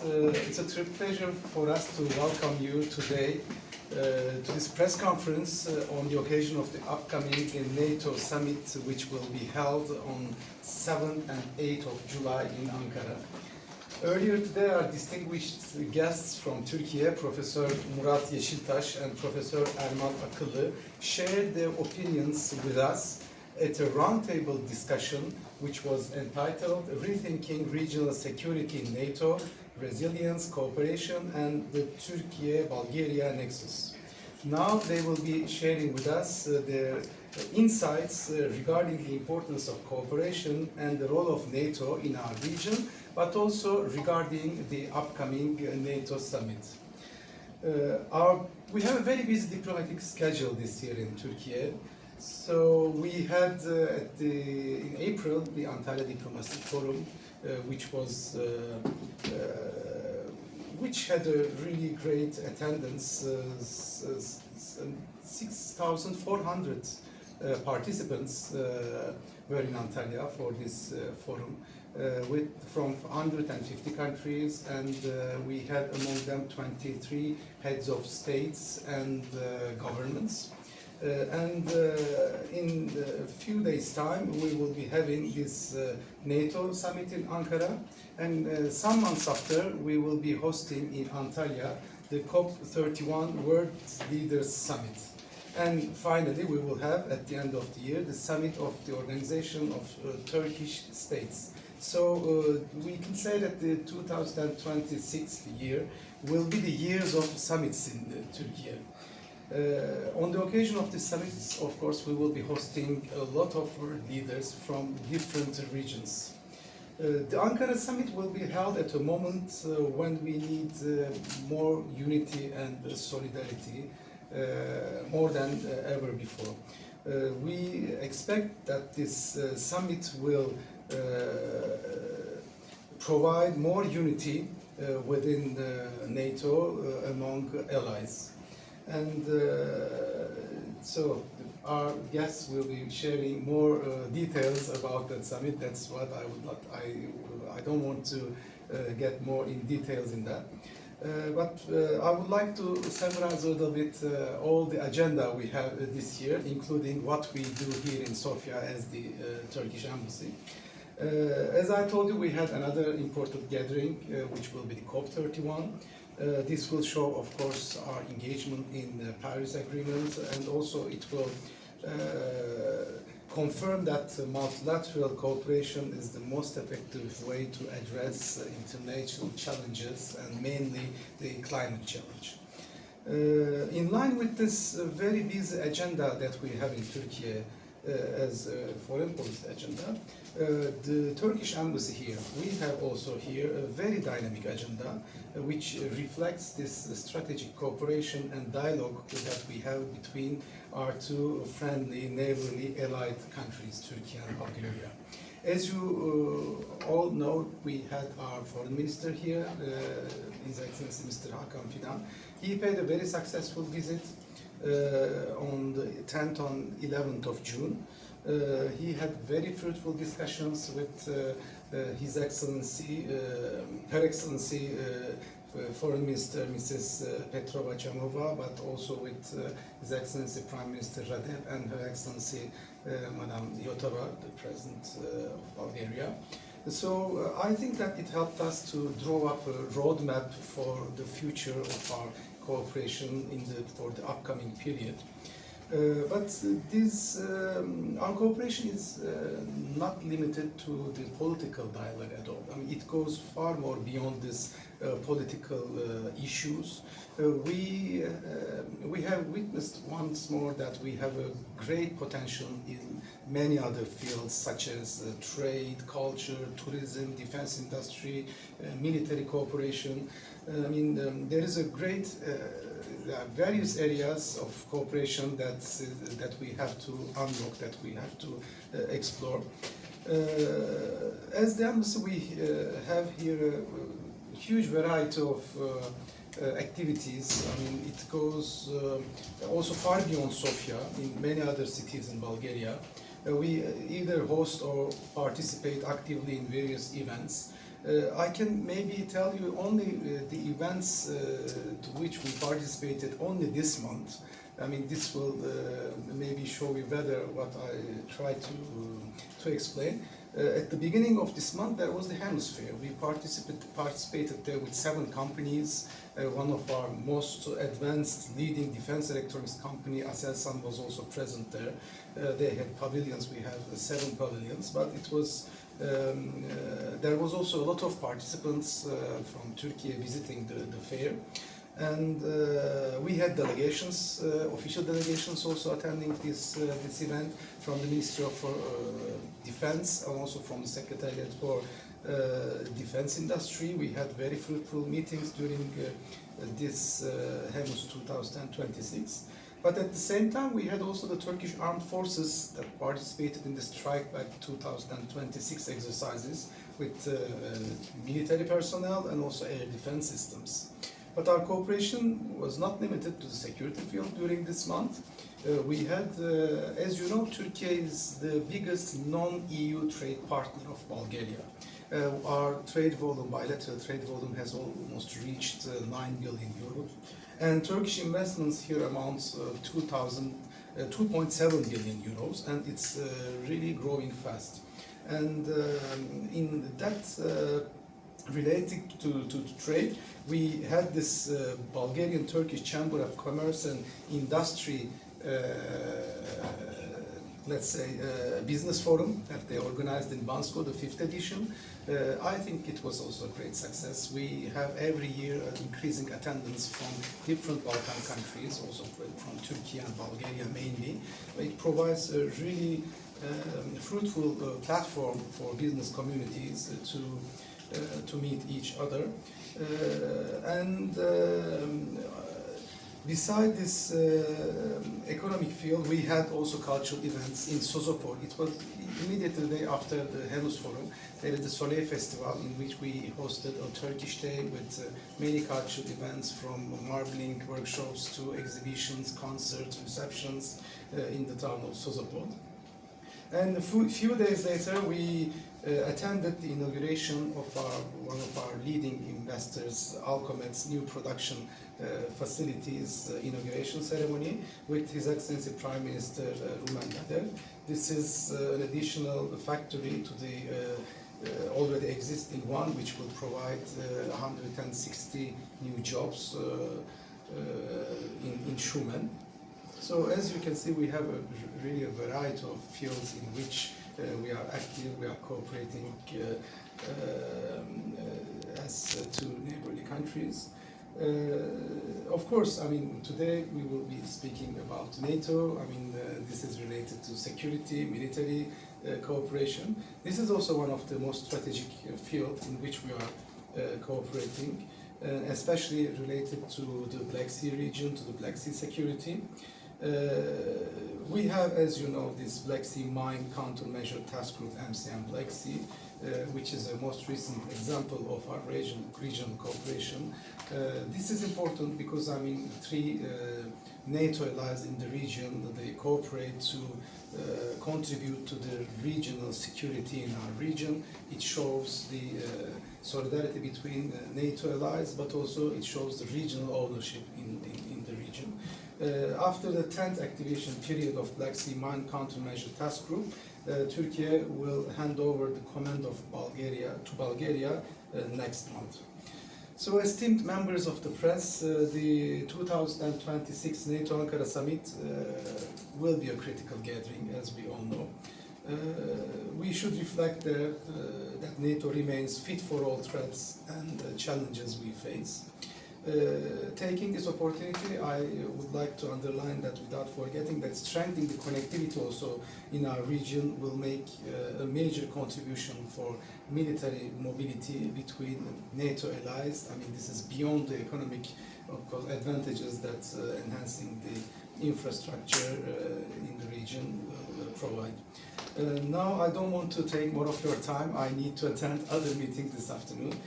It's a true pleasure for us to welcome you today to this press conference on the occasion of the upcoming NATO summit, which will be held on 7th and 8th of July in Ankara. Earlier today, our distinguished guests from Turkey, Professor Murat Yeşiltaş and Professor Erman Akıllı, shared their opinions with us at a roundtable discussion which was entitled Rethinking Regional Security in NATO, Resilience, Cooperation and the Turkey-Bulgaria Nexus. Now they will be sharing with us their insights regarding the importance of cooperation and the role of NATO in our region, but also regarding the upcoming NATO summit. We have a very busy diplomatic schedule this year in Turkey. So we had in April the Antalya Diplomacy Forum, which had a really great attendance, 6,400 participants were in Antalya for this forum, from 150 countries, and we had among them 23 heads of states and governments. In a few days' time, we will be having this NATO summit in Ankara, and some months after, we will be hosting in Antalya the COP31 World Leaders Summit. And finally, we will have, at the end of the year, the summit of the Organization of Turkish States. So we can say that the 2026 year will be the years of summits in Turkey. On the occasion of this summit, of course, we will be hosting a lot of leaders from different regions. The Ankara summit will be held at a moment when we need more unity and solidarity, more than ever before. We expect that this summit will provide more unity within NATO among allies. And so our guests will be sharing more details about that summit. That's what I would not. I don't want to get more in details in that. But I would like to summarize a little bit all the agenda we have this year, including what we do here in Sofia as the Turkish Embassy. As I told you, we had another important gathering, which will be the COP31. This will show, of course, our engagement in the Paris Agreement, and also it will confirm that multilateral cooperation is the most effective way to address international challenges, and mainly the climate challenge. In line with this very busy agenda that we have in Turkey as a foreign policy agenda, the Turkish embassy here, we have also here a very dynamic agenda which reflects this strategic cooperation and dialogue that we have between our two friendly, neighborly, allied countries, Turkey and Bulgaria. As you all know, we had our foreign minister here, His Excellency Mr. Hakan Fidan. He paid a very successful visit on the 10th and 11th of June. He had very fruitful discussions with His Excellency, Her Excellency Foreign Minister Mrs. Petrova Jamova, but also with His Excellency Prime Minister Radev and Her Excellency Madam Yotova, the President of Bulgaria. So I think that it helped us to draw up a roadmap for the future of our cooperation for the upcoming period. But our cooperation is not limited to the political dialogue at all. I mean, it goes far more beyond this political issues. We have witnessed once more that we have a great potential in many other fields, such as trade, culture, tourism, defense industry, military cooperation. I mean, there is a great various areas of cooperation that we have to unlock, that we have to explore. As the embassy, we have here a huge variety of activities. I mean, it goes also far beyond Sofia in many other cities in Bulgaria. We either host or participate actively in various events. I can maybe tell you only the events to which we participated only this month. I mean, this will maybe show you better what I try to explain. At the beginning of this month, there was the Hemisphere. We participated there with 7 companies. One of our most advanced leading defense electronics company, Aselsan, was also present there. They had pavilions. We have 7 pavilions, but it was there was also a lot of participants from Turkey visiting the fair. And we had delegations, official delegations also attending this event from the Ministry of Defense and also from the Secretariat for Defense Industry. We had very fruitful meetings during this HEMUS 2026. But at the same time, we had also the Turkish Armed Forces that participated in the Strike Back 2026 exercises with military personnel and also air defense systems. But our cooperation was not limited to the security field during this month. We had, as you know, Turkey is the biggest non-EU trade partner of Bulgaria. Our trade volume, bilateral trade volume, has almost reached 9 billion euros. And Turkish investments here amounts 2.7 billion euros, and it's really growing fast. And in that related to trade, we had this Bulgarian-Turkish Chamber of Commerce and Industry, let's say, business forum that they organized in Bansko, the 5th edition. I think it was also a great success. We have every year an increasing attendance from different Balkan countries, also from Turkey and Bulgaria mainly. It provides a really fruitful platform for business communities to meet each other. Beside this economic field, we had also cultural events in Sozopol. It was immediately the day after the HEMUS Forum. There is the Soleil Festival, in which we hosted a Turkish day with many cultural events, from marbling workshops to exhibitions, concerts, receptions in the town of Sozopol. And a few days later, we attended the inauguration of one of our leading investors, Alcomet's new production facilities inauguration ceremony with His Excellency Prime Minister Rumen Radev. This is an additional factory to the already existing one, which will provide 160 new jobs in Shumen. So as you can see, we have really a variety of fields in which we are active, we are cooperating as two neighborly countries. Of course, I mean, today we will be speaking about NATO. I mean, this is related to security, military cooperation. This is also one of the most strategic fields in which we are cooperating, especially related to the Black Sea region, to the Black Sea security. We have, as you know, this Black Sea Mine Countermeasure Task Group, MCM Black Sea, which is a most recent example of our regional cooperation. This is important because, I mean, 3 NATO allies in the region, they cooperate to contribute to the regional security in our region. It shows the solidarity between NATO allies, but also it shows the regional ownership in the region. After the 10th activation period of Black Sea Mine Countermeasure Task Group, Turkey will hand over the command of Bulgaria next month. So, esteemed members of the press, the 2026 NATO Ankara Summit will be a critical gathering, as we all know. We should reflect that NATO remains fit for all threats and challenges we face. Taking this opportunity, I would like to underline that, without forgetting, that strengthening the connectivity also in our region will make a major contribution for military mobility between NATO allies. I mean, this is beyond the economic, of course, advantages that enhancing the infrastructure in the region will provide. Now, I don't want to take more of your time. I need to attend other meetings this afternoon.